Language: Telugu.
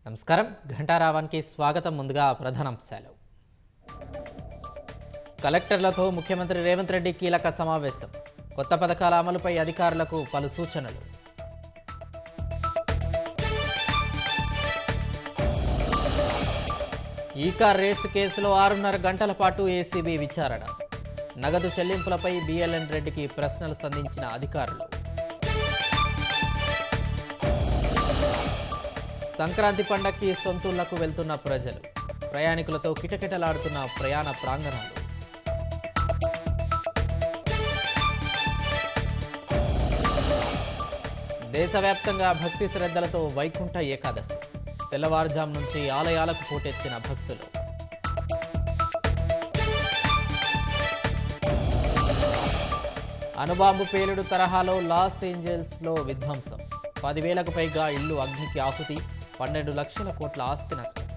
నమస్కారం. ఘంటారావానికి స్వాగతం. ముందుగా ప్రధానాంశాలు. కలెక్టర్లతో ముఖ్యమంత్రి రేవంత్ రెడ్డి కీలక సమావేశం. కొత్త పథకాల అమలుపై అధికారులకు పలు సూచనలు. ఈ కార్ రేసు కేసులో 6.5 గంటల పాటు ఏసీబీ విచారణ. నగదు చెల్లింపులపై బిఎల్ఎన్ రెడ్డికి ప్రశ్నలు సంధించిన అధికారులు. సంక్రాంతి పండగకి సొంతూళ్లకు వెళ్తున్న ప్రజలు. ప్రయాణికులతో కిటకిటలాడుతున్న ప్రయాణ ప్రాంగణాలు. దేశవ్యాప్తంగా భక్తి శ్రద్ధలతో వైకుంఠ ఏకాదశి. తెల్లవారుజాము నుంచి ఆలయాలకు పోటెత్తిన భక్తులు. అణుబాంబు పేలుడు తరహాలో లాస్ ఏంజల్స్లో విధ్వంసం. 10,000కు పైగా ఇళ్లు అగ్నికి ఆహుతి. 12 లక్షల కోట్ల ఆస్తి నష్టం.